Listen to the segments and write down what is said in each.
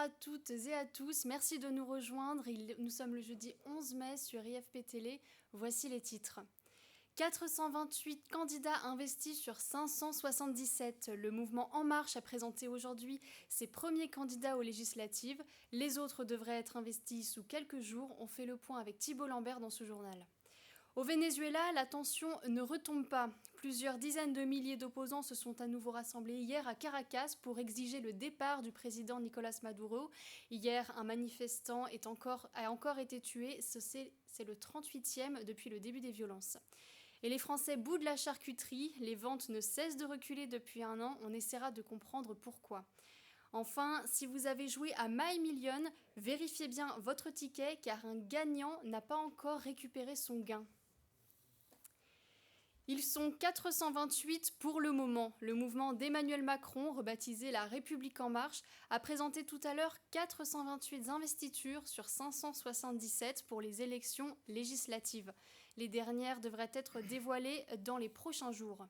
à toutes et à tous, merci de nous rejoindre. Nous sommes le jeudi 11 mai sur IFP Télé. Voici les titres. 428 candidats investis sur 577. Le mouvement En Marche a présenté aujourd'hui ses premiers candidats aux législatives. Les autres devraient être investis sous quelques jours. On fait le point avec Thibault Lambert dans ce journal. Au Venezuela, la tension ne retombe pas. Plusieurs dizaines de milliers d'opposants se sont à nouveau rassemblés hier à Caracas pour exiger le départ du président Nicolás Maduro. Hier, un manifestant a encore été tué. C'est le 38e depuis le début des violences. Et les Français boudent la charcuterie. Les ventes ne cessent de reculer depuis un an. On essaiera de comprendre pourquoi. Enfin, si vous avez joué à My Million, vérifiez bien votre ticket car un gagnant n'a pas encore récupéré son gain. Ils sont 428 pour le moment. Le mouvement d'Emmanuel Macron, rebaptisé La République En Marche, a présenté tout à l'heure 428 investitures sur 577 pour les élections législatives. Les dernières devraient être dévoilées dans les prochains jours.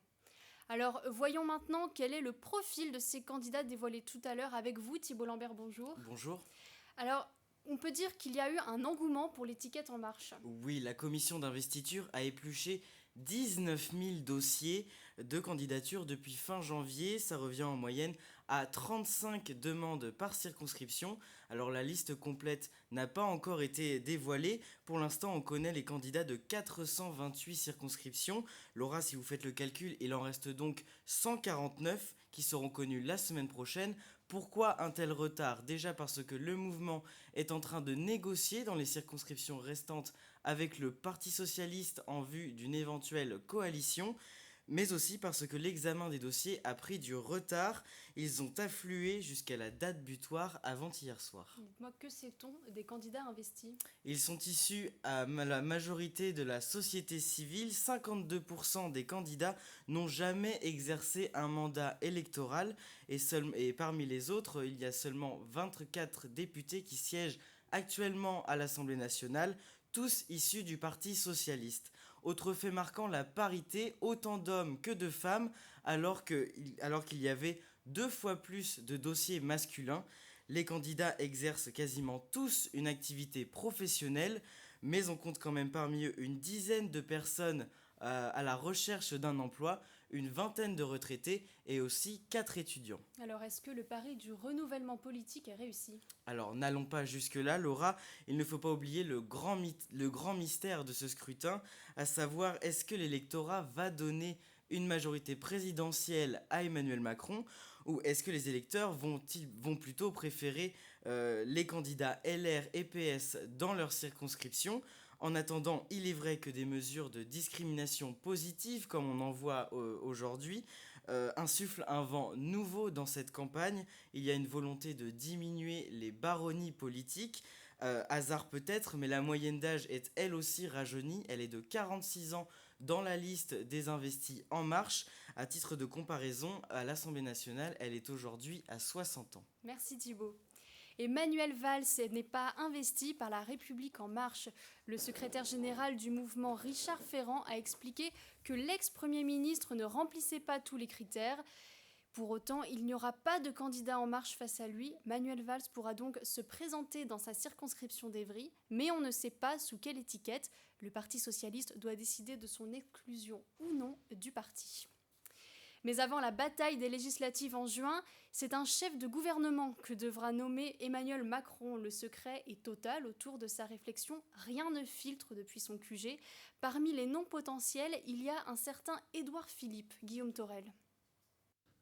Alors, voyons maintenant quel est le profil de ces candidats dévoilés tout à l'heure avec vous, Thibault Lambert, bonjour. Bonjour. Alors, on peut dire qu'il y a eu un engouement pour l'étiquette En Marche. Oui, la commission d'investiture a épluché 19 000 dossiers de candidature depuis fin janvier. Ça revient en moyenne à 35 demandes par circonscription. Alors la liste complète n'a pas encore été dévoilée. Pour l'instant, on connaît les candidats de 428 circonscriptions. Laura, si vous faites le calcul, il en reste donc 149 qui seront connus la semaine prochaine. Pourquoi un tel retard ? Déjà parce que le mouvement est en train de négocier dans les circonscriptions restantes avec le Parti socialiste en vue d'une éventuelle coalition, mais aussi parce que l'examen des dossiers a pris du retard. Ils ont afflué jusqu'à la date butoir avant-hier soir. Dites-moi, que sait-on des candidats investis ? Ils sont issus à la majorité de la société civile. 52% des candidats n'ont jamais exercé un mandat électoral et parmi les autres, il y a seulement 24 députés qui siègent actuellement à l'Assemblée nationale, tous issus du Parti socialiste. Autre fait marquant, la parité, autant d'hommes que de femmes, alors qu'il y avait 2 fois plus de dossiers masculins. Les candidats exercent quasiment tous une activité professionnelle, mais on compte quand même parmi eux une dizaine de personnes à la recherche d'un emploi, une vingtaine de retraités et aussi 4 étudiants. Alors, est-ce que le pari du renouvellement politique est réussi ? Alors, n'allons pas jusque-là, Laura. Il ne faut pas oublier le grand mystère de ce scrutin, à savoir, est-ce que l'électorat va donner une majorité présidentielle à Emmanuel Macron, ou est-ce que les électeurs vont plutôt préférer les candidats LR et PS dans leur circonscription ? En attendant, il est vrai que des mesures de discrimination positive, comme on en voit aujourd'hui, insufflent un vent nouveau dans cette campagne. Il y a une volonté de diminuer les baronnies politiques. Hasard peut-être, mais la moyenne d'âge est elle aussi rajeunie. Elle est de 46 ans dans la liste des investis En Marche. À titre de comparaison, à l'Assemblée nationale, elle est aujourd'hui à 60 ans. Merci Thibault. Et Manuel Valls n'est pas investi par La République En Marche. Le secrétaire général du mouvement, Richard Ferrand, a expliqué que l'ex-premier ministre ne remplissait pas tous les critères. Pour autant, il n'y aura pas de candidat En Marche face à lui. Manuel Valls pourra donc se présenter dans sa circonscription d'Évry, mais on ne sait pas sous quelle étiquette. Le Parti socialiste doit décider de son exclusion ou non du parti. Mais avant la bataille des législatives en juin, c'est un chef de gouvernement que devra nommer Emmanuel Macron. Le secret est total autour de sa réflexion. Rien ne filtre depuis son QG. Parmi les noms potentiels, il y a un certain Édouard Philippe, Guillaume Torel.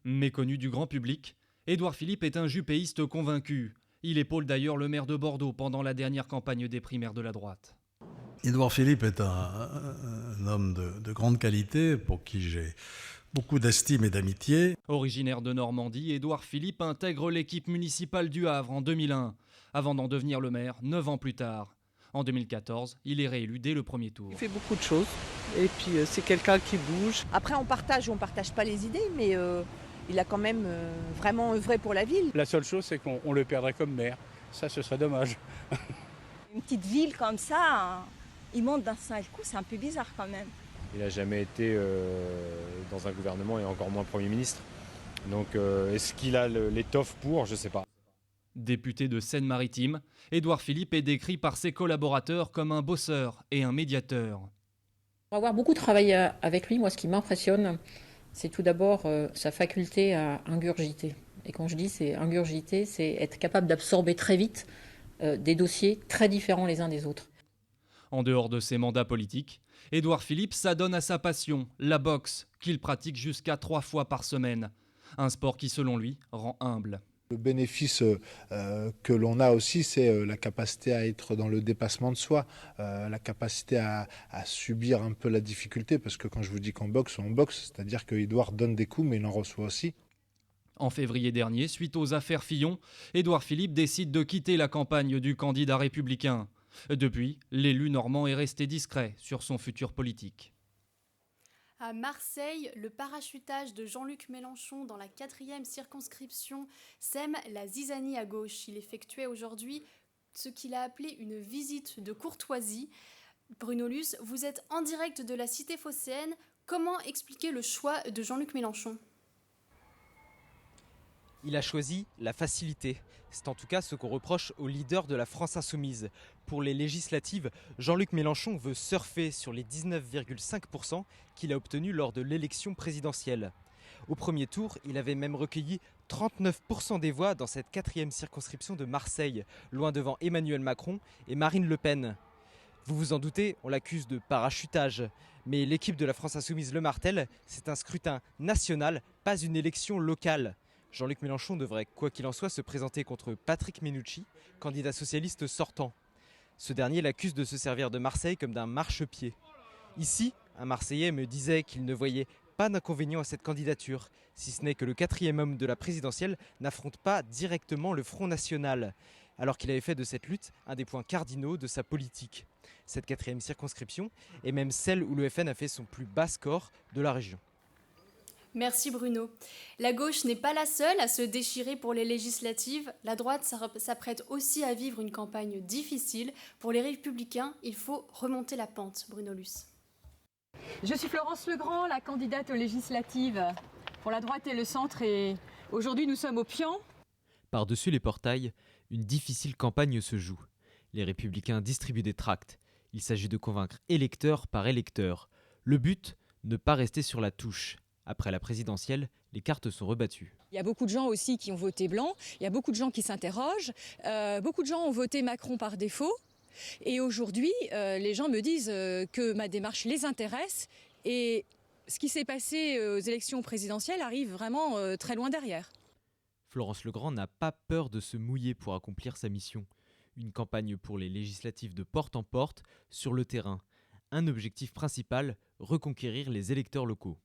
Méconnu du grand public, Édouard Philippe est un juppéiste convaincu. Il épaule d'ailleurs le maire de Bordeaux pendant la dernière campagne des primaires de la droite. Édouard Philippe est un homme de grande qualité pour qui j'ai beaucoup d'estime et d'amitié. Originaire de Normandie, Édouard Philippe intègre l'équipe municipale du Havre en 2001, avant d'en devenir le maire 9 ans plus tard. En 2014, il est réélu dès le premier tour. Il fait beaucoup de choses et puis c'est quelqu'un qui bouge. Après on partage pas les idées, mais il a quand même vraiment œuvré pour la ville. La seule chose, c'est qu'on le perdrait comme maire. Ça, ce serait dommage. Une petite ville comme ça, il monte d'un seul coup, c'est un peu bizarre quand même. Il n'a jamais été dans un gouvernement et encore moins Premier ministre. Donc est-ce qu'il a l'étoffe pour ? Je ne sais pas. Député de Seine-Maritime, Édouard Philippe est décrit par ses collaborateurs comme un bosseur et un médiateur. Pour avoir beaucoup travaillé avec lui, moi ce qui m'impressionne, c'est tout d'abord sa faculté à ingurgiter. Et quand je dis c'est ingurgiter, c'est être capable d'absorber très vite des dossiers très différents les uns des autres. En dehors de ses mandats politiques, Édouard Philippe s'adonne à sa passion, la boxe, qu'il pratique jusqu'à 3 fois par semaine. Un sport qui, selon lui, rend humble. Le bénéfice que l'on a aussi, c'est la capacité à être dans le dépassement de soi, la capacité à subir un peu la difficulté, parce que quand je vous dis qu'on boxe, on boxe, c'est-à-dire qu'Édouard donne des coups, mais il en reçoit aussi. En février dernier, suite aux affaires Fillon, Édouard Philippe décide de quitter la campagne du candidat républicain. Depuis, l'élu normand est resté discret sur son futur politique. À Marseille, le parachutage de Jean-Luc Mélenchon dans la 4e circonscription sème la zizanie à gauche. Il effectuait aujourd'hui ce qu'il a appelé une visite de courtoisie. Bruno Luce, vous êtes en direct de la cité phocéenne. Comment expliquer le choix de Jean-Luc Mélenchon ? Il a choisi la facilité. C'est en tout cas ce qu'on reproche au leader de la France Insoumise. Pour les législatives, Jean-Luc Mélenchon veut surfer sur les 19,5% qu'il a obtenus lors de l'élection présidentielle. Au premier tour, il avait même recueilli 39% des voix dans cette 4e circonscription de Marseille, loin devant Emmanuel Macron et Marine Le Pen. Vous vous en doutez, on l'accuse de parachutage. Mais l'équipe de la France Insoumise le martèle, c'est un scrutin national, pas une élection locale. Jean-Luc Mélenchon devrait, quoi qu'il en soit, se présenter contre Patrick Mennucci, candidat socialiste sortant. Ce dernier l'accuse de se servir de Marseille comme d'un marchepied. Ici, un Marseillais me disait qu'il ne voyait pas d'inconvénient à cette candidature, si ce n'est que le 4e homme de la présidentielle n'affronte pas directement le Front National, alors qu'il avait fait de cette lutte un des points cardinaux de sa politique. Cette 4e circonscription est même celle où le FN a fait son plus bas score de la région. Merci Bruno. La gauche n'est pas la seule à se déchirer pour les législatives. La droite s'apprête aussi à vivre une campagne difficile. Pour les Républicains, il faut remonter la pente. Bruno Luce. Je suis Florence Legrand, la candidate aux législatives pour la droite et le centre. Et aujourd'hui, nous sommes au Pian. Par-dessus les portails, une difficile campagne se joue. Les Républicains distribuent des tracts. Il s'agit de convaincre électeur par électeur. Le but, ne pas rester sur la touche. Après la présidentielle, les cartes sont rebattues. Il y a beaucoup de gens aussi qui ont voté blanc, il y a beaucoup de gens qui s'interrogent, beaucoup de gens ont voté Macron par défaut. Et aujourd'hui, les gens me disent que ma démarche les intéresse et ce qui s'est passé aux élections présidentielles arrive vraiment très loin derrière. Florence Legrand n'a pas peur de se mouiller pour accomplir sa mission. Une campagne pour les législatives de porte en porte, sur le terrain. Un objectif principal, reconquérir les électeurs locaux.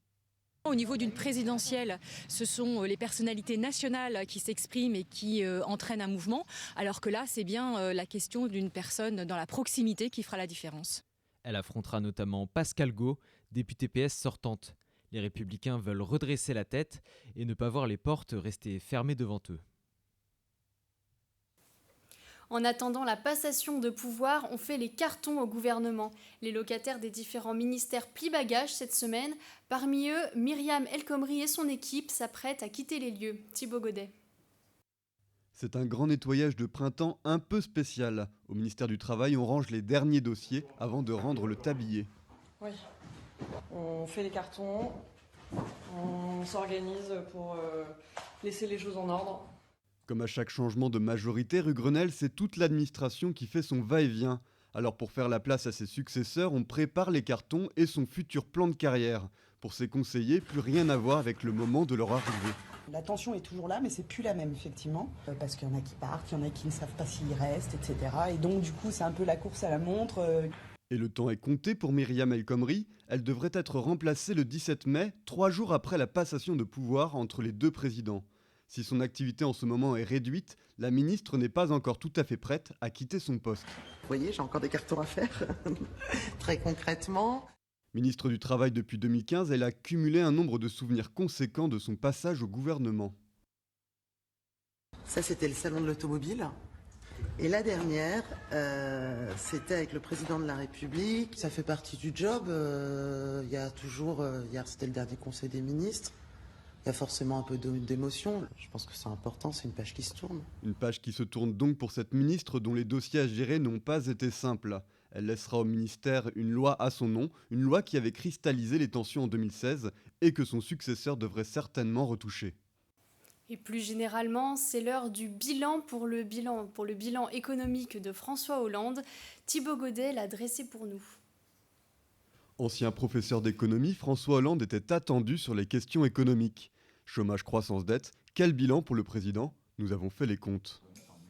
Au niveau d'une présidentielle, ce sont les personnalités nationales qui s'expriment et qui entraînent un mouvement, alors que là, c'est bien la question d'une personne dans la proximité qui fera la différence. Elle affrontera notamment Pascal Gau, députée PS sortante. Les Républicains veulent redresser la tête et ne pas voir les portes rester fermées devant eux. En attendant la passation de pouvoir, on fait les cartons au gouvernement. Les locataires des différents ministères plient bagages cette semaine. Parmi eux, Myriam El Khomri et son équipe s'apprêtent à quitter les lieux. Thibaut Godet. C'est un grand nettoyage de printemps un peu spécial. Au ministère du Travail, on range les derniers dossiers avant de rendre le tablier. Oui, on fait les cartons, on s'organise pour laisser les choses en ordre. Comme à chaque changement de majorité, rue Grenelle, c'est toute l'administration qui fait son va-et-vient. Alors pour faire la place à ses successeurs, on prépare les cartons et son futur plan de carrière. Pour ses conseillers, plus rien à voir avec le moment de leur arrivée. La tension est toujours là, mais c'est plus la même, effectivement. Parce qu'il y en a qui partent, il y en a qui ne savent pas s'ils restent, etc. Et donc, du coup, c'est un peu la course à la montre. Et le temps est compté pour Myriam El Khomri. Elle devrait être remplacée le 17 mai, 3 jours après la passation de pouvoir entre les deux présidents. Si son activité en ce moment est réduite, la ministre n'est pas encore tout à fait prête à quitter son poste. Vous voyez, j'ai encore des cartons à faire, très concrètement. Ministre du Travail depuis 2015, elle a cumulé un nombre de souvenirs conséquents de son passage au gouvernement. Ça, c'était le salon de l'automobile. Et la dernière, c'était avec le président de la République. Ça fait partie du job. Il y a toujours, hier c'était le dernier conseil des ministres. il y a forcément un peu d'émotion. Je pense que c'est important, c'est une page qui se tourne. Une page qui se tourne donc pour cette ministre dont les dossiers à gérer n'ont pas été simples. Elle laissera au ministère une loi à son nom, une loi qui avait cristallisé les tensions en 2016 et que son successeur devrait certainement retoucher. Et plus généralement, c'est l'heure du bilan pour le bilan économique de François Hollande. Thibaut Godet l'a dressé pour nous. Ancien professeur d'économie, François Hollande était attendu sur les questions économiques. Chômage, croissance, dette, quel bilan pour le président ? Nous avons fait les comptes.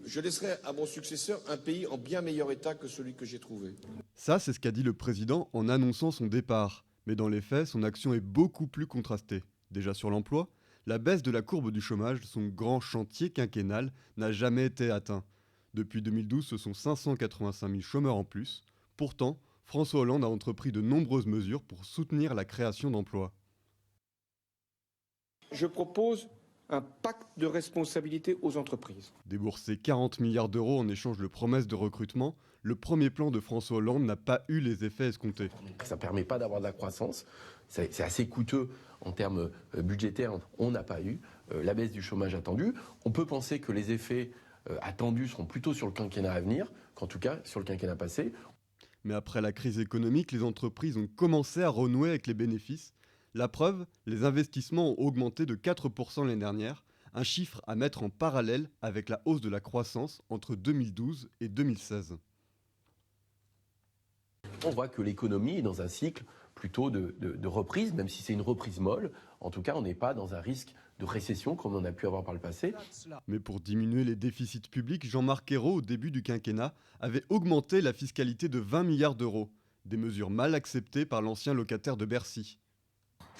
Je laisserai à mon successeur un pays en bien meilleur état que celui que j'ai trouvé. Ça, c'est ce qu'a dit le président en annonçant son départ. Mais dans les faits, son action est beaucoup plus contrastée. Déjà sur l'emploi, la baisse de la courbe du chômage, son grand chantier quinquennal, n'a jamais été atteint. Depuis 2012, ce sont 585 000 chômeurs en plus. Pourtant, François Hollande a entrepris de nombreuses mesures pour soutenir la création d'emplois. Je propose un pacte de responsabilité aux entreprises. Débourser 40 milliards d'euros en échange de promesses de recrutement, le premier plan de François Hollande n'a pas eu les effets escomptés. Ça ne permet pas d'avoir de la croissance, c'est assez coûteux en termes budgétaires, on n'a pas eu la baisse du chômage attendue. On peut penser que les effets attendus seront plutôt sur le quinquennat à venir, qu'en tout cas sur le quinquennat passé. Mais après la crise économique, les entreprises ont commencé à renouer avec les bénéfices. La preuve, les investissements ont augmenté de 4% l'année dernière, un chiffre à mettre en parallèle avec la hausse de la croissance entre 2012 et 2016. On voit que l'économie est dans un cycle plutôt de reprise, même si c'est une reprise molle. En tout cas, on n'est pas dans un risque de récession comme on a pu avoir par le passé. Mais pour diminuer les déficits publics, Jean-Marc Ayrault, au début du quinquennat, avait augmenté la fiscalité de 20 milliards d'euros. Des mesures mal acceptées par l'ancien locataire de Bercy.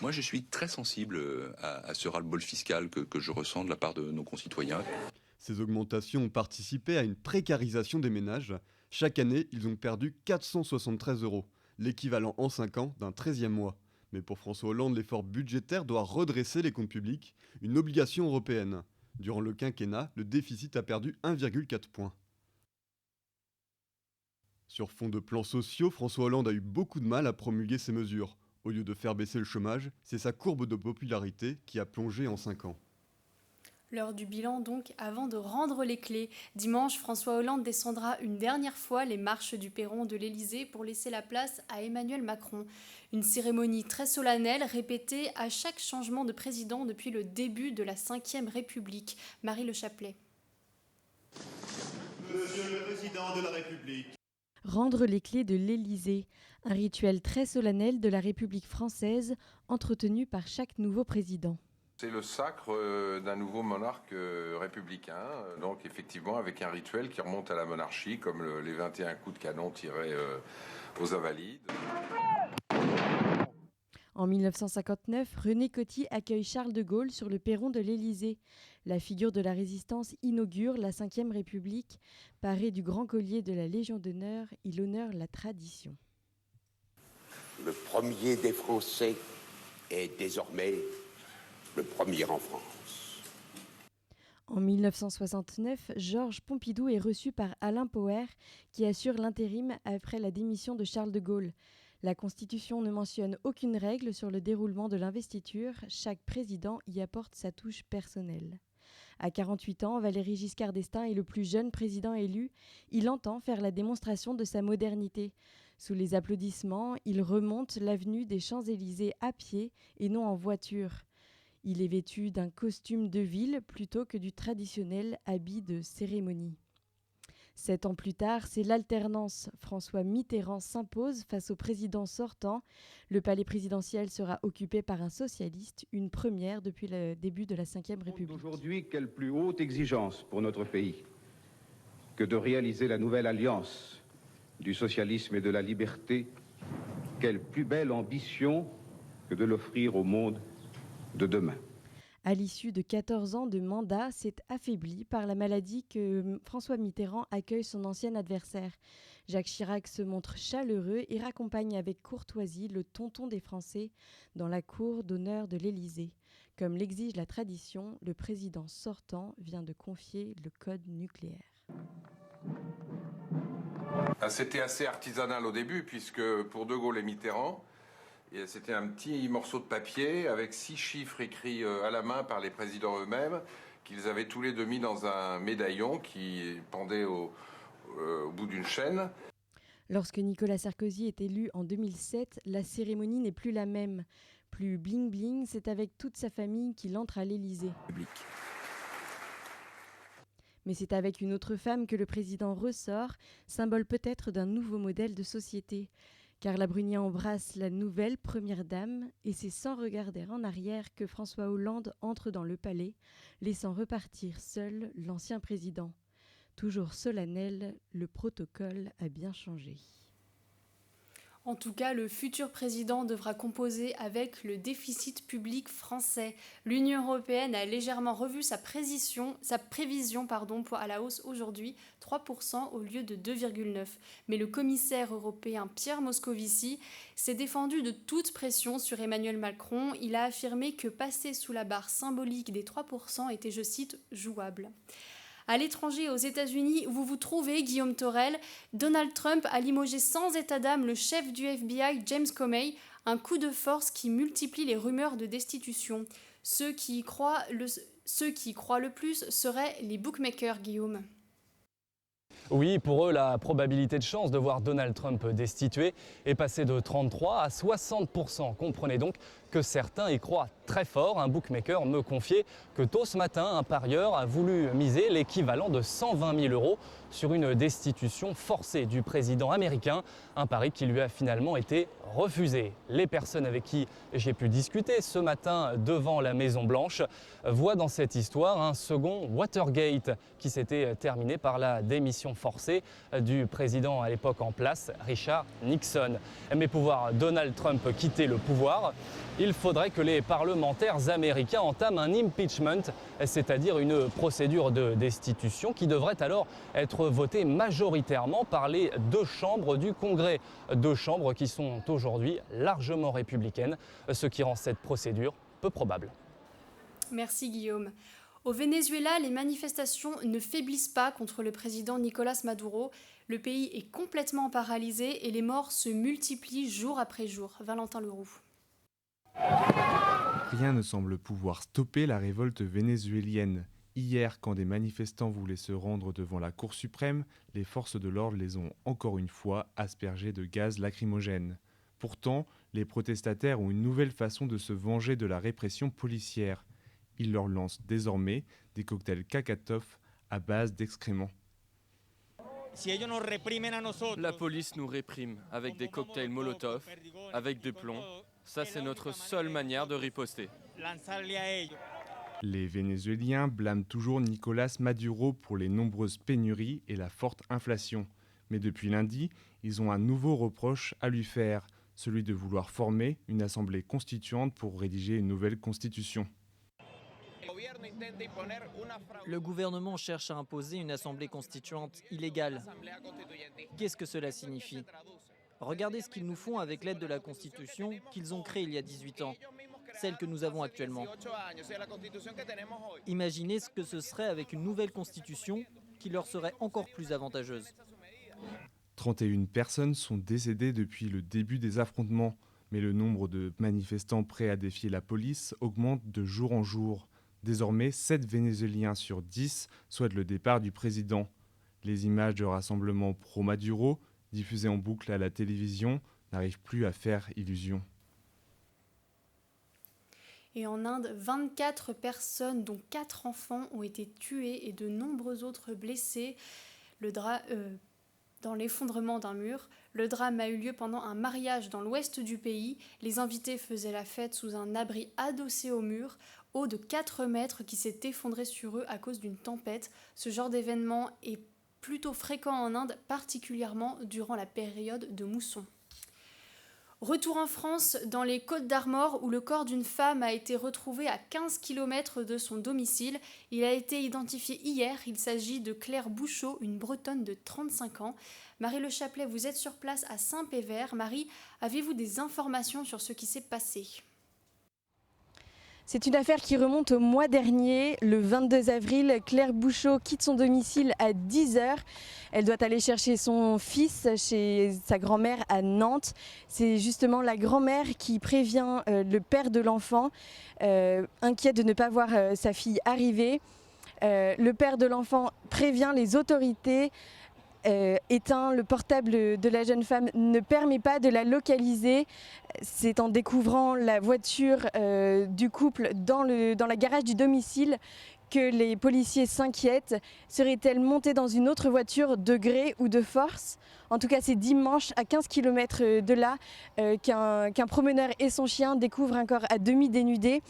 Moi, je suis très sensible à ce ras-le-bol fiscal que je ressens de la part de nos concitoyens. Ces augmentations ont participé à une précarisation des ménages. Chaque année, ils ont perdu 473 euros, l'équivalent en 5 ans d'un 13e mois. Mais pour François Hollande, l'effort budgétaire doit redresser les comptes publics, une obligation européenne. Durant le quinquennat, le déficit a perdu 1,4 points. Sur fond de plans sociaux, François Hollande a eu beaucoup de mal à promulguer ces mesures. Au lieu de faire baisser le chômage, c'est sa courbe de popularité qui a plongé en 5 ans. L'heure du bilan donc, avant de rendre les clés. Dimanche, François Hollande descendra une dernière fois les marches du perron de l'Élysée pour laisser la place à Emmanuel Macron. Une cérémonie très solennelle répétée à chaque changement de président depuis le début de la Ve République. Marie Le Chaplet. Monsieur le Président de la République. Rendre les clés de l'Élysée, un rituel très solennel de la République française entretenu par chaque nouveau président. C'est le sacre d'un nouveau monarque républicain, donc effectivement avec un rituel qui remonte à la monarchie, comme les 21 coups de canon tirés aux Invalides. En 1959, René Coty accueille Charles de Gaulle sur le perron de l'Élysée. La figure de la résistance inaugure la Ve République. Paré du grand collier de la Légion d'honneur, il honore la tradition. Le premier des Français est désormais le premier en France. En 1969, Georges Pompidou est reçu par Alain Poher, qui assure l'intérim après la démission de Charles de Gaulle. La Constitution ne mentionne aucune règle sur le déroulement de l'investiture. Chaque président y apporte sa touche personnelle. À 48 ans, Valéry Giscard d'Estaing est le plus jeune président élu. Il entend faire la démonstration de sa modernité. Sous les applaudissements, il remonte l'avenue des Champs-Élysées à pied et non en voiture. Il est vêtu d'un costume de ville plutôt que du traditionnel habit de cérémonie. 7 ans plus tard, c'est l'alternance. François Mitterrand s'impose face au président sortant. Le palais présidentiel sera occupé par un socialiste, une première depuis le début de la Ve République. Aujourd'hui, quelle plus haute exigence pour notre pays que de réaliser la nouvelle alliance du socialisme et de la liberté. Quelle plus belle ambition que de l'offrir au monde de demain. À l'issue de 14 ans de mandat, c'est affaibli par la maladie que François Mitterrand accueille son ancien adversaire. Jacques Chirac se montre chaleureux et raccompagne avec courtoisie le tonton des Français dans la cour d'honneur de l'Élysée. Comme l'exige la tradition, le président sortant vient de confier le code nucléaire. C'était assez artisanal au début, puisque pour De Gaulle et Mitterrand, Et c'était un petit morceau de papier avec 6 chiffres écrits à la main par les présidents eux-mêmes, qu'ils avaient tous les deux mis dans un médaillon qui pendait au bout d'une chaîne. Lorsque Nicolas Sarkozy est élu en 2007, la cérémonie n'est plus la même. Plus bling-bling, c'est avec toute sa famille qu'il entre à l'Élysée. Mais c'est avec une autre femme que le président ressort, symbole peut-être d'un nouveau modèle de société. Carla Bruni embrasse la nouvelle première dame et c'est sans regarder en arrière que François Hollande entre dans le palais, laissant repartir seul l'ancien président. Toujours solennel, le protocole a bien changé. En tout cas, le futur président devra composer avec le déficit public français. L'Union européenne a légèrement revu sa prévision à la hausse aujourd'hui, 3% au lieu de 2,9%. Mais le commissaire européen Pierre Moscovici s'est défendu de toute pression sur Emmanuel Macron. Il a affirmé que passer sous la barre symbolique des 3% était, je cite, jouable. À l'étranger, aux États-Unis, où vous vous trouvez, Guillaume Torel, Donald Trump a limogé sans état d'âme le chef du FBI, James Comey, un coup de force qui multiplie les rumeurs de destitution. Ceux qui y croient le plus seraient les bookmakers, Guillaume. Oui, pour eux, la probabilité de chance de voir Donald Trump destitué est passée de 33 à 60%. Comprenez donc que certains y croient très fort. Un bookmaker me confiait que tôt ce matin, un parieur a voulu miser l'équivalent de 120 000 € sur une destitution forcée du président américain, un pari qui lui a finalement été refusé. Les personnes avec qui j'ai pu discuter ce matin devant la Maison-Blanche voient dans cette histoire un second Watergate qui s'était terminé par la démission forcée du président à l'époque en place, Richard Nixon. Mais pour voir Donald Trump quitter le pouvoir, il faudrait que les parlementaires américains entament un impeachment, c'est-à-dire une procédure de destitution qui devrait alors être votée majoritairement par les deux chambres du Congrès. Deux chambres qui sont aujourd'hui largement républicaines, ce qui rend cette procédure peu probable. Merci Guillaume. Au Venezuela, les manifestations ne faiblissent pas contre le président Nicolás Maduro. Le pays est complètement paralysé et les morts se multiplient jour après jour. Valentin Leroux. Rien ne semble pouvoir stopper la révolte vénézuélienne. Hier, quand des manifestants voulaient se rendre devant la Cour suprême, les forces de l'ordre les ont encore une fois aspergés de gaz lacrymogène. Pourtant, les protestataires ont une nouvelle façon de se venger de la répression policière. Ils leur lancent désormais des cocktails Kakatov à base d'excréments. La police nous réprime avec des cocktails Molotov, avec des plombs. Ça, c'est notre seule manière de riposter. Les Vénézuéliens blâment toujours Nicolás Maduro pour les nombreuses pénuries et la forte inflation. Mais depuis lundi, ils ont un nouveau reproche à lui faire, celui de vouloir former une assemblée constituante pour rédiger une nouvelle constitution. Le gouvernement cherche à imposer une assemblée constituante illégale. Qu'est-ce que cela signifie ? Regardez ce qu'ils nous font avec l'aide de la Constitution qu'ils ont créée il y a 18 ans, celle que nous avons actuellement. Imaginez ce que ce serait avec une nouvelle Constitution qui leur serait encore plus avantageuse. 31 personnes sont décédées depuis le début des affrontements, mais le nombre de manifestants prêts à défier la police augmente de jour en jour. Désormais, 7 Vénézuéliens sur 10 souhaitent le départ du président. Les images de rassemblements pro-Maduro, diffusées en boucle à la télévision, n'arrivent plus à faire illusion. Et en Inde, 24 personnes, dont 4 enfants, ont été tuées et de nombreux autres blessés dans l'effondrement d'un mur. Le drame a eu lieu pendant un mariage dans l'ouest du pays. Les invités faisaient la fête sous un abri adossé au mur, haut de 4 mètres, qui s'est effondré sur eux à cause d'une tempête. Ce genre d'événement est plutôt fréquent en Inde, particulièrement durant la période de mousson. Retour en France, dans les Côtes-d'Armor, où le corps d'une femme a été retrouvé à 15 km de son domicile. Il a été identifié hier. Il s'agit de Claire Bouchot, une Bretonne de 35 ans. Marie Le Chaplet, vous êtes sur place à Saint-Pévert. Marie, avez-vous des informations sur ce qui s'est passé ? C'est une affaire qui remonte au mois dernier. Le 22 avril, Claire Bouchot quitte son domicile à 10h. Elle doit aller chercher son fils chez sa grand-mère à Nantes. C'est justement la grand-mère qui prévient le père de l'enfant, inquiet de ne pas voir sa fille arriver. Le père de l'enfant prévient les autorités. Éteint le portable de la jeune femme, ne permet pas de la localiser. C'est en découvrant la voiture du couple dans la garage du domicile que les policiers s'inquiètent. Serait-elle montée dans une autre voiture de gré ou de force ? En tout cas, c'est dimanche, à 15 km de là, qu'un promeneur et son chien découvrent un corps à demi dénudé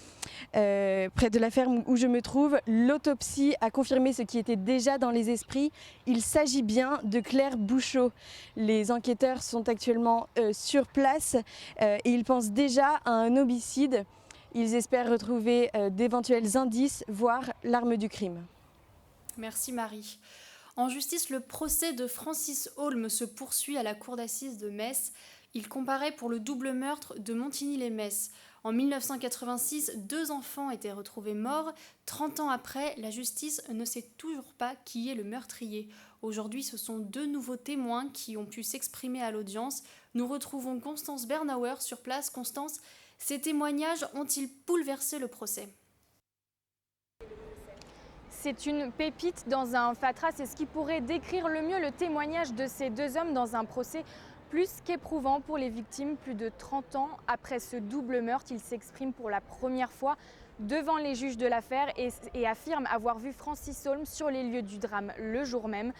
près de la ferme où je me trouve. L'autopsie a confirmé ce qui était déjà dans les esprits. Il s'agit bien de Claire Bouchot. Les enquêteurs sont actuellement sur place et ils pensent déjà à un homicide. Ils espèrent retrouver d'éventuels indices, voire l'arme du crime. Merci Marie. En justice, le procès de Francis Holm se poursuit à la cour d'assises de Metz. Il comparaît pour le double meurtre de Montigny-lès-Metz. En 1986, 2 enfants étaient retrouvés morts. 30 ans après, la justice ne sait toujours pas qui est le meurtrier. Aujourd'hui, ce sont 2 nouveaux témoins qui ont pu s'exprimer à l'audience. Nous retrouvons Constance Bernauer sur place. Constance, ces témoignages ont-ils bouleversé le procès ? C'est une pépite dans un fatras, c'est ce qui pourrait décrire le mieux le témoignage de ces 2 hommes dans un procès plus qu'éprouvant pour les victimes. Plus de 30 ans après ce double meurtre, ils s'expriment pour la première fois devant les juges de l'affaire et affirment avoir vu Francis Holm sur les lieux du drame le jour même.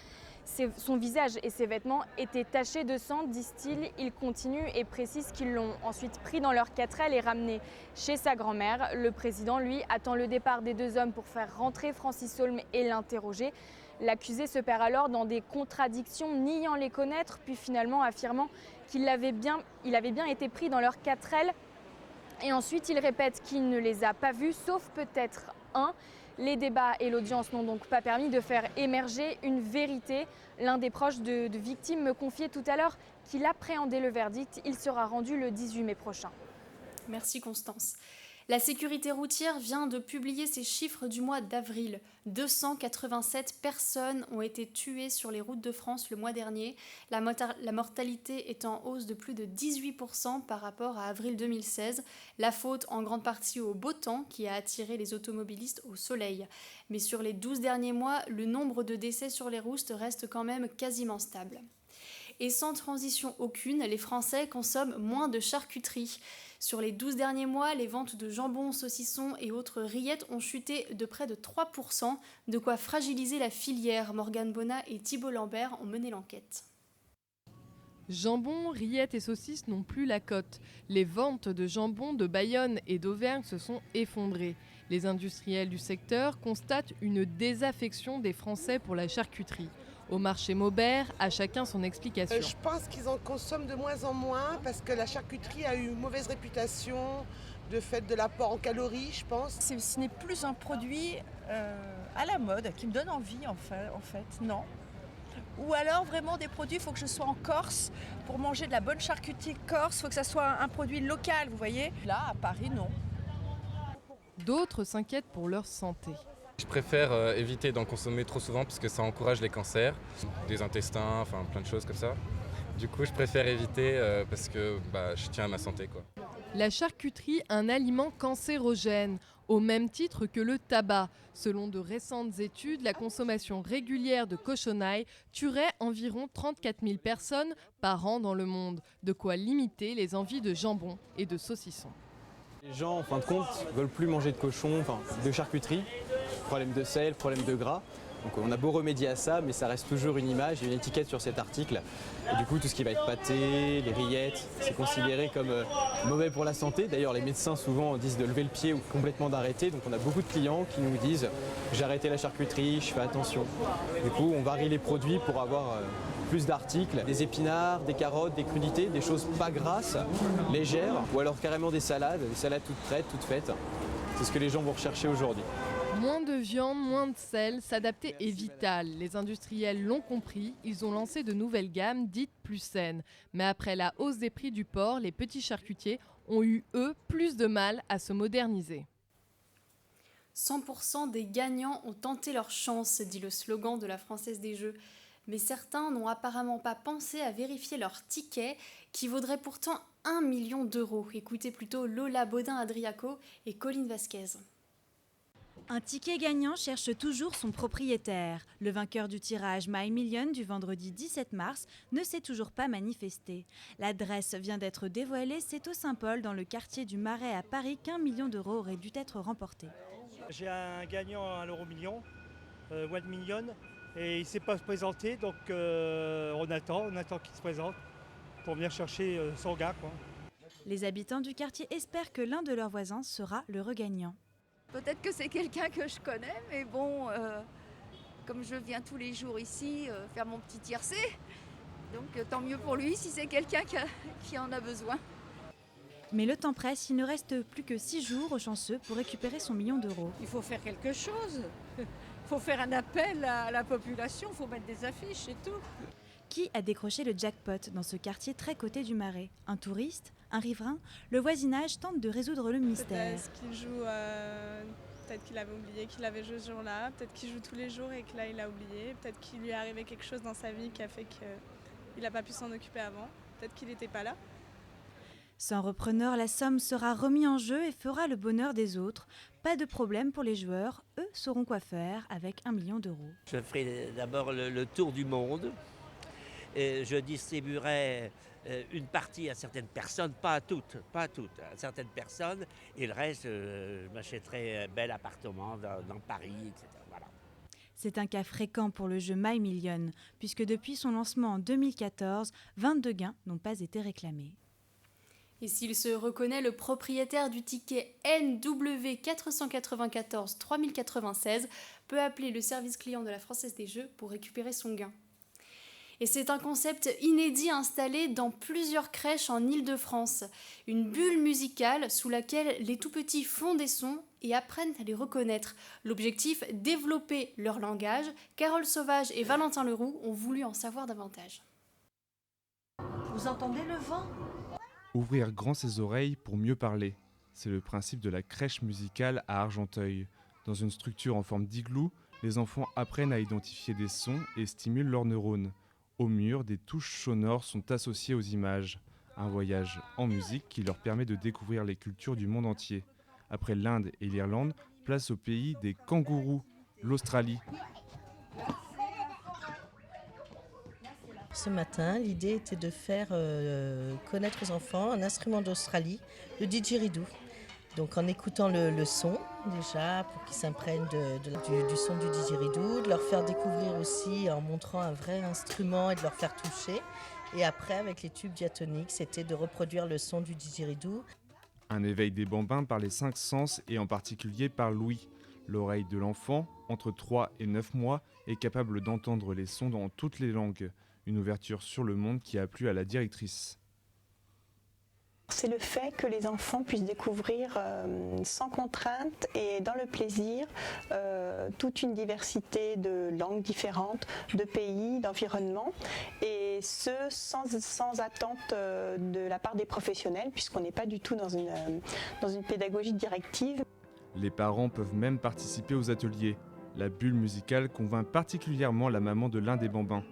Son visage et ses vêtements étaient tachés de sang, disent-ils. Ils continuent et précisent qu'ils l'ont ensuite pris dans leur 4L et ramené chez sa grand-mère. Le président, lui, attend le départ des 2 hommes pour faire rentrer Francis Holm et l'interroger. L'accusé se perd alors dans des contradictions, niant les connaître, puis finalement affirmant qu'il avait bien été pris dans leur 4L. Et ensuite, il répète qu'il ne les a pas vus, sauf peut-être un. Les débats et l'audience n'ont donc pas permis de faire émerger une vérité. L'un des proches de victimes me confiait tout à l'heure qu'il appréhendait le verdict. Il sera rendu le 18 mai prochain. Merci Constance. La sécurité routière vient de publier ses chiffres du mois d'avril. 287 personnes ont été tuées sur les routes de France le mois dernier. La mortalité est en hausse de plus de 18% par rapport à avril 2016. La faute en grande partie au beau temps qui a attiré les automobilistes au soleil. Mais sur les 12 derniers mois, le nombre de décès sur les routes reste quand même quasiment stable. Et sans transition aucune, les Français consomment moins de charcuterie. Sur les 12 derniers mois, les ventes de jambon, saucissons et autres rillettes ont chuté de près de 3%, de quoi fragiliser la filière. Morgane Bonnat et Thibault Lambert ont mené l'enquête. Jambon, rillettes et saucisses n'ont plus la cote. Les ventes de jambon de Bayonne et d'Auvergne se sont effondrées. Les industriels du secteur constatent une désaffection des Français pour la charcuterie. Au marché Maubert, à chacun son explication. Je pense qu'ils en consomment de moins en moins parce que la charcuterie a eu une mauvaise réputation de fait de l'apport en calories, je pense. Ce n'est plus un produit à la mode qui me donne envie en fait, non. Ou alors vraiment des produits, il faut que je sois en Corse pour manger de la bonne charcuterie corse, il faut que ça soit un produit local, vous voyez. Là, à Paris, non. D'autres s'inquiètent pour leur santé. Je préfère éviter d'en consommer trop souvent parce que ça encourage les cancers, des intestins, enfin plein de choses comme ça. Du coup, je préfère éviter parce que je tiens à ma santé, quoi. La charcuterie, un aliment cancérogène, au même titre que le tabac. Selon de récentes études, la consommation régulière de cochonailles tuerait environ 34 000 personnes par an dans le monde. De quoi limiter les envies de jambon et de saucisson. Les gens, en fin de compte, veulent plus manger de cochon, de charcuterie. Problème de sel, problème de gras. Donc on a beau remédier à ça, mais ça reste toujours une image, il y a une étiquette sur cet article. Et du coup, tout ce qui va être pâté, les rillettes, c'est considéré comme mauvais pour la santé. D'ailleurs, les médecins souvent disent de lever le pied ou complètement d'arrêter. Donc on a beaucoup de clients qui nous disent « j'ai arrêté la charcuterie, je fais attention ». Du coup, on varie les produits pour avoir plus d'articles, des épinards, des carottes, des crudités, des choses pas grasses, légères, ou alors carrément des salades toutes prêtes, toutes faites. C'est ce que les gens vont rechercher aujourd'hui. Moins de viande, moins de sel, s'adapter est vital. Les industriels l'ont compris, ils ont lancé de nouvelles gammes dites plus saines. Mais après la hausse des prix du porc, les petits charcutiers ont eu, eux, plus de mal à se moderniser. 100% des gagnants ont tenté leur chance, dit le slogan de la Française des Jeux. Mais certains n'ont apparemment pas pensé à vérifier leur ticket, qui vaudrait pourtant 1 million d'euros. Écoutez plutôt Lola Baudin-Adriaco et Colline Vasquez. Un ticket gagnant cherche toujours son propriétaire. Le vainqueur du tirage My Million du vendredi 17 mars ne s'est toujours pas manifesté. L'adresse vient d'être dévoilée, c'est au Saint-Paul, dans le quartier du Marais à Paris, qu'1 million d'euros aurait dû être remporté. J'ai un gagnant à l'euro-million, 1 million, et il ne s'est pas présenté, donc on attend qu'il se présente pour venir chercher son gars, quoi. Les habitants du quartier espèrent que l'un de leurs voisins sera le regagnant. Peut-être que c'est quelqu'un que je connais, mais bon, comme je viens tous les jours ici faire mon petit tiercé, donc tant mieux pour lui si c'est quelqu'un qui en a besoin. Mais le temps presse, il ne reste plus que 6 jours aux chanceux pour récupérer son million d'euros. Il faut faire quelque chose, il faut faire un appel à la population, il faut mettre des affiches et tout. Qui a décroché le jackpot dans ce quartier très coté du Marais? Un touriste? Un riverain? Le voisinage tente de résoudre le mystère. Peut-être qu'il joue, peut-être qu'il avait oublié qu'il avait joué ce jour-là, peut-être qu'il joue tous les jours et que là il a oublié, peut-être qu'il lui est arrivé quelque chose dans sa vie qui a fait qu'il n'a pas pu s'en occuper avant, peut-être qu'il n'était pas là. Sans repreneur, la somme sera remise en jeu et fera le bonheur des autres. Pas de problème pour les joueurs, eux sauront quoi faire avec 1 million d'euros. Je ferai d'abord le tour du monde. Et je distribuerai une partie à certaines personnes, pas à toutes, à certaines personnes, et le reste, je m'achèterai un bel appartement dans Paris, etc. Voilà. C'est un cas fréquent pour le jeu My Million, puisque depuis son lancement en 2014, 22 gains n'ont pas été réclamés. Et s'il se reconnaît le propriétaire du ticket NW 494 3096 peut appeler le service client de la Française des Jeux pour récupérer son gain. Et c'est un concept inédit installé dans plusieurs crèches en Île-de-France. Une bulle musicale sous laquelle les tout-petits font des sons et apprennent à les reconnaître. L'objectif, développer leur langage. Carole Sauvage et Valentin Leroux ont voulu en savoir davantage. Vous entendez le vent? Ouvrir grand ses oreilles pour mieux parler. C'est le principe de la crèche musicale à Argenteuil. Dans une structure en forme d'igloo, les enfants apprennent à identifier des sons et stimulent leurs neurones. Au mur, des touches sonores sont associées aux images. Un voyage en musique qui leur permet de découvrir les cultures du monde entier. Après l'Inde et l'Irlande, place au pays des kangourous, l'Australie. Ce matin, l'idée était de faire connaître aux enfants un instrument d'Australie, le didgeridoo. Donc en écoutant le son déjà, pour qu'ils s'imprègnent du son du didgeridoo, de leur faire découvrir aussi en montrant un vrai instrument et de leur faire toucher. Et après, avec les tubes diatoniques, c'était de reproduire le son du didgeridoo. Un éveil des bambins par les 5 sens et en particulier par l'ouïe. L'oreille de l'enfant, entre 3 et 9 mois, est capable d'entendre les sons dans toutes les langues. Une ouverture sur le monde qui a plu à la directrice. C'est le fait que les enfants puissent découvrir sans contrainte et dans le plaisir toute une diversité de langues différentes, de pays, d'environnements, et ce sans attente de la part des professionnels, puisqu'on n'est pas du tout dans une pédagogie directive. Les parents peuvent même participer aux ateliers. La bulle musicale convainc particulièrement la maman de l'un des bambins.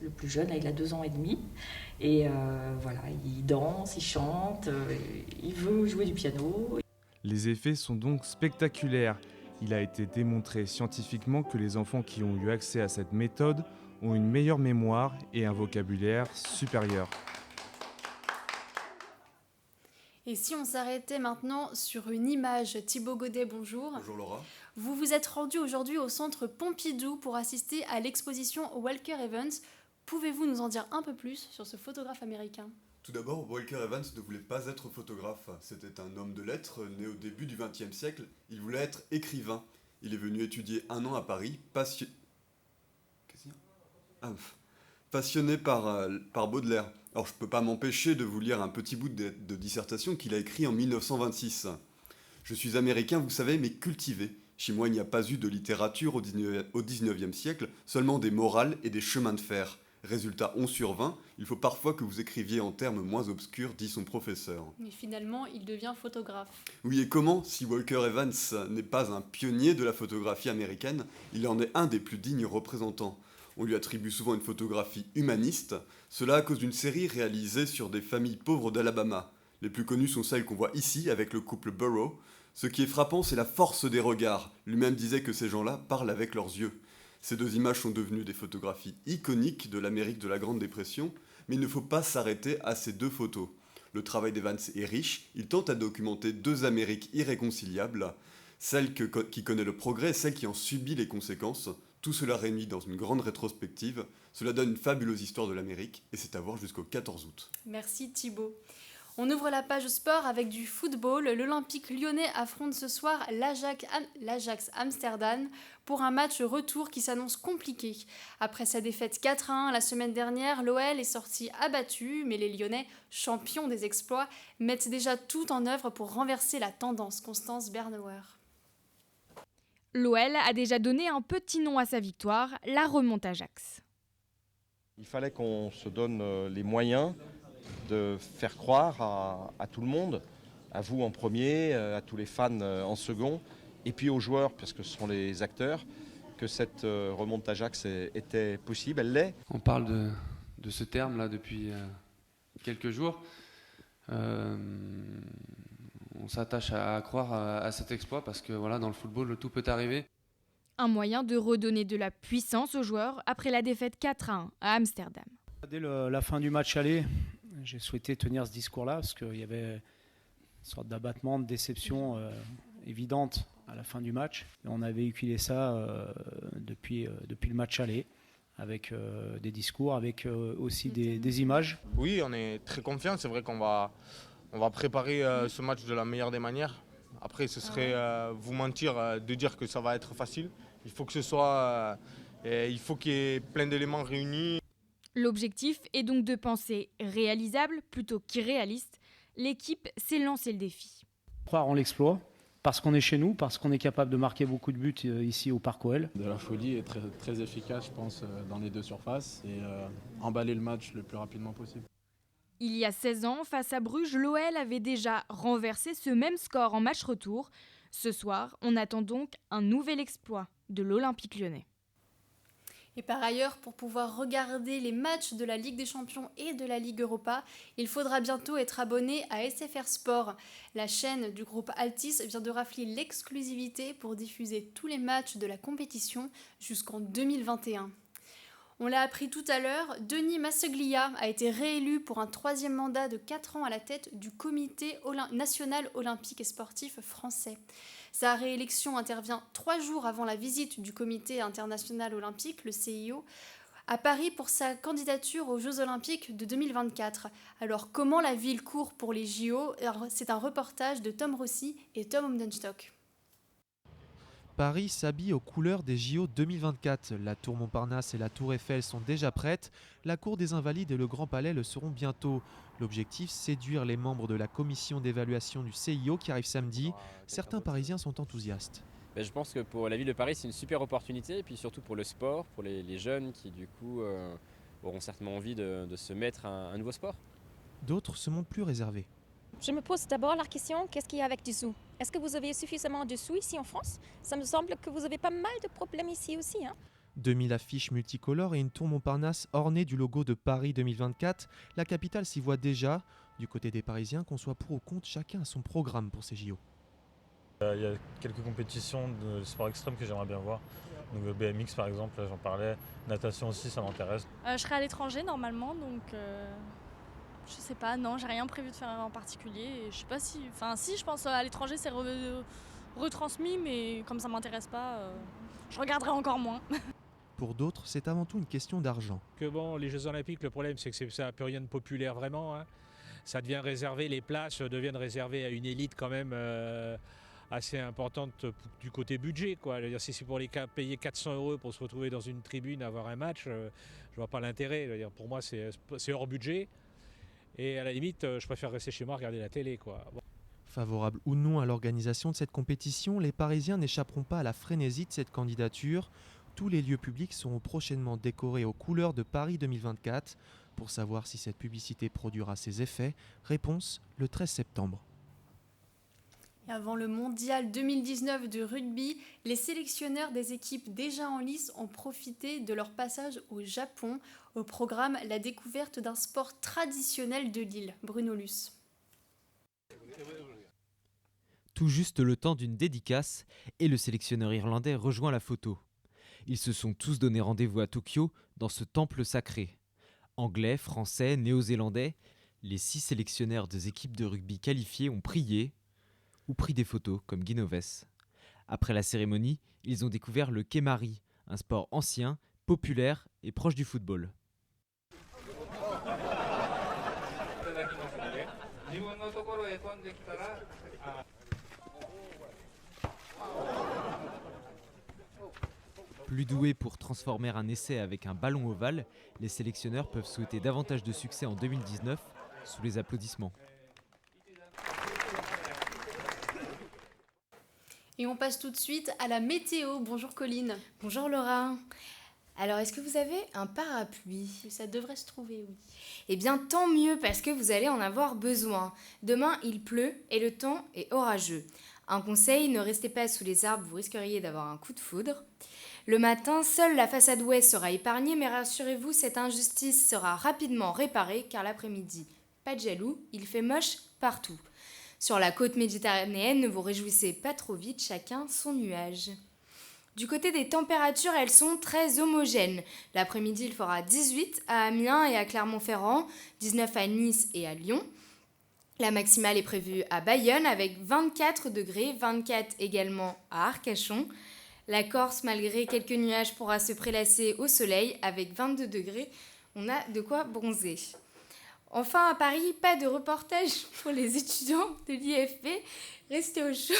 Le plus jeune, il a 2 ans et demi. Et voilà, il danse, il chante, il veut jouer du piano. Les effets sont donc spectaculaires. Il a été démontré scientifiquement que les enfants qui ont eu accès à cette méthode ont une meilleure mémoire et un vocabulaire supérieur. Et si on s'arrêtait maintenant sur une image, Thibaut Godet, bonjour. Bonjour Laura. Vous vous êtes rendu aujourd'hui au centre Pompidou pour assister à l'exposition Walker Evans. Pouvez-vous nous en dire un peu plus sur ce photographe américain ? Tout d'abord, Walker Evans ne voulait pas être photographe. C'était un homme de lettres, né au début du XXe siècle. Il voulait être écrivain. Il est venu étudier 1 an à Paris, passionné par Baudelaire. Alors je ne peux pas m'empêcher de vous lire un petit bout de dissertation qu'il a écrit en 1926. Je suis américain, vous savez, mais cultivé. Chez moi, il n'y a pas eu de littérature au XIXe siècle, seulement des morales et des chemins de fer. Résultat 11 sur 20, il faut parfois que vous écriviez en termes moins obscurs, dit son professeur. Mais finalement, il devient photographe. Oui, et comment, si Walker Evans n'est pas un pionnier de la photographie américaine, il en est un des plus dignes représentants. On lui attribue souvent une photographie humaniste, cela à cause d'une série réalisée sur des familles pauvres d'Alabama. Les plus connues sont celles qu'on voit ici avec le couple Burrow. Ce qui est frappant, c'est la force des regards. Lui-même disait que ces gens-là parlent avec leurs yeux. Ces deux images sont devenues des photographies iconiques de l'Amérique de la Grande Dépression, mais il ne faut pas s'arrêter à ces deux photos. Le travail d'Evans est riche, il tente à documenter deux Amériques irréconciliables, celle qui connaît le progrès et celle qui en subit les conséquences. Tout cela réuni dans une grande rétrospective, cela donne une fabuleuse histoire de l'Amérique et c'est à voir jusqu'au 14 août. Merci Thibaut. On ouvre la page sport avec du football. L'Olympique lyonnais affronte ce soir l'Ajax Amsterdam pour un match retour qui s'annonce compliqué. Après sa défaite 4-1 la semaine dernière, l'OL est sorti abattu, mais les Lyonnais, champions des exploits, mettent déjà tout en œuvre pour renverser la tendance. Constance Bernauer. L'OL a déjà donné un petit nom à sa victoire, la remonte Ajax. Il fallait qu'on se donne les moyens de faire croire à tout le monde, à vous en premier, à tous les fans en second, et puis aux joueurs, parce que ce sont les acteurs, que cette remonte Ajax était possible, elle l'est. On parle de ce terme-là depuis quelques jours. On s'attache à croire à cet exploit parce que voilà, dans le football, tout peut arriver. Un moyen de redonner de la puissance aux joueurs après la défaite 4-1 à Amsterdam. Dès la fin du match aller, j'ai souhaité tenir ce discours-là parce qu'il y avait une sorte d'abattement, de déception évidente à la fin du match. Et on a véhiculé ça depuis le match aller, avec des discours, avec aussi des images. Oui, on est très confiants. C'est vrai qu'on va préparer ce match de la meilleure des manières. Après, ce serait vous mentir de dire que ça va être facile. Il faut que ce soit, il faut qu'il y ait plein d'éléments réunis. L'objectif est donc de penser réalisable plutôt qu'irréaliste. L'équipe s'est lancé le défi. Croire en l'exploit, parce qu'on est chez nous, parce qu'on est capable de marquer beaucoup de buts ici au Parc OL. De la folie est très, très efficace, je pense, dans les deux surfaces et emballer le match le plus rapidement possible. Il y a 16 ans, face à Bruges, l'OL avait déjà renversé ce même score en match retour. Ce soir, on attend donc un nouvel exploit de l'Olympique lyonnais. Et par ailleurs, pour pouvoir regarder les matchs de la Ligue des Champions et de la Ligue Europa, il faudra bientôt être abonné à SFR Sport. La chaîne du groupe Altis vient de rafler l'exclusivité pour diffuser tous les matchs de la compétition jusqu'en 2021. On l'a appris tout à l'heure, Denis Masseglia a été réélu pour un 3e mandat de 4 ans à la tête du Comité national olympique et sportif français. Sa réélection intervient 3 jours avant la visite du Comité international olympique, le CIO, à Paris pour sa candidature aux Jeux olympiques de 2024. Alors comment la ville court pour les JO ? C'est un reportage de Tom Rossi et Tom Omdenstock. Paris s'habille aux couleurs des JO 2024. La tour Montparnasse et la tour Eiffel sont déjà prêtes. La cour des Invalides et le Grand Palais le seront bientôt. L'objectif, séduire les membres de la commission d'évaluation du CIO qui arrive samedi. Certains Parisiens sont enthousiastes. Je pense que pour la ville de Paris, c'est une super opportunité. Et puis surtout pour le sport, pour les jeunes qui du coup auront certainement envie de se mettre à un nouveau sport. D'autres se montrent plus réservés. Je me pose d'abord la question, qu'est-ce qu'il y a avec des sous ? Est-ce que vous avez suffisamment de sous ici en France ? Ça me semble que vous avez pas mal de problèmes ici aussi. 2000 affiches multicolores et une tour Montparnasse ornée du logo de Paris 2024. La capitale s'y voit déjà. Du côté des Parisiens, qu'on soit pour ou contre, chacun a son programme pour ces JO. Il y a quelques compétitions de sport extrême que j'aimerais bien voir. Donc BMX par exemple, j'en parlais. Natation aussi, ça m'intéresse. Je serai à l'étranger normalement, donc... Je sais pas, non, j'ai rien prévu de faire en particulier. Et je sais pas si... Enfin, si, je pense à l'étranger, c'est retransmis, mais comme ça m'intéresse pas, je regarderai encore moins. Pour d'autres, c'est avant tout une question d'argent. Les Jeux Olympiques, le problème, c'est que ça n'a plus rien de populaire vraiment. Ça devient réservé, les places deviennent réservées à une élite quand même assez importante du côté budget, quoi. Si c'est pour payer 400 € pour se retrouver dans une tribune, avoir un match, je vois pas l'intérêt. Pour moi, c'est hors budget. Et à la limite, je préfère rester chez moi, regarder la télé, quoi. Bon. Favorables ou non à l'organisation de cette compétition, les Parisiens n'échapperont pas à la frénésie de cette candidature. Tous les lieux publics seront prochainement décorés aux couleurs de Paris 2024. Pour savoir si cette publicité produira ses effets, réponse le 13 septembre. Et avant le mondial 2019 de rugby, les sélectionneurs des équipes déjà en lice ont profité de leur passage au Japon. Au programme, la découverte d'un sport traditionnel de l'île. Bruno Luce. Tout juste le temps d'une dédicace et le sélectionneur irlandais rejoint la photo. Ils se sont tous donné rendez-vous à Tokyo dans ce temple sacré. Anglais, Français, Néo-Zélandais, les 6 sélectionneurs des équipes de rugby qualifiées ont prié ou pris des photos comme Guy Novès. Après la cérémonie, ils ont découvert le kemari, un sport ancien, populaire et proche du football. Plus doués pour transformer un essai avec un ballon ovale, les sélectionneurs peuvent souhaiter davantage de succès en 2019 sous les applaudissements. Et on passe tout de suite à la météo. Bonjour Colline. Bonjour Laura. Alors, est-ce que vous avez un parapluie ? Ça devrait se trouver, oui. Eh bien, tant mieux parce que vous allez en avoir besoin. Demain, il pleut et le temps est orageux. Un conseil, ne restez pas sous les arbres, vous risqueriez d'avoir un coup de foudre. Le matin, seule la façade ouest sera épargnée, mais rassurez-vous, cette injustice sera rapidement réparée car l'après-midi, pas de jaloux, il fait moche partout. Sur la côte méditerranéenne, ne vous réjouissez pas trop vite, chacun son nuage. Du côté des températures, elles sont très homogènes. L'après-midi, il fera 18 à Amiens et à Clermont-Ferrand, 19 à Nice et à Lyon. La maximale est prévue à Bayonne avec 24 degrés, 24 également à Arcachon. La Corse, malgré quelques nuages, pourra se prélasser au soleil avec 22 degrés. On a de quoi bronzer. Enfin, à Paris, pas de reportage pour les étudiants de l'IFP. Restez au chaud,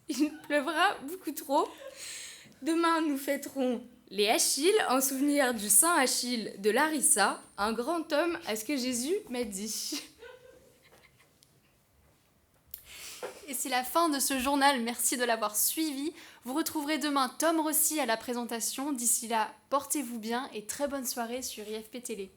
il pleuvra beaucoup trop. Demain, nous fêterons les Achilles en souvenir du Saint Achille de Larissa, un grand homme à ce que Jésus m'a dit. Et c'est la fin de ce journal, merci de l'avoir suivi. Vous retrouverez demain Tom Rossi à la présentation. D'ici là, portez-vous bien et très bonne soirée sur IFP Télé.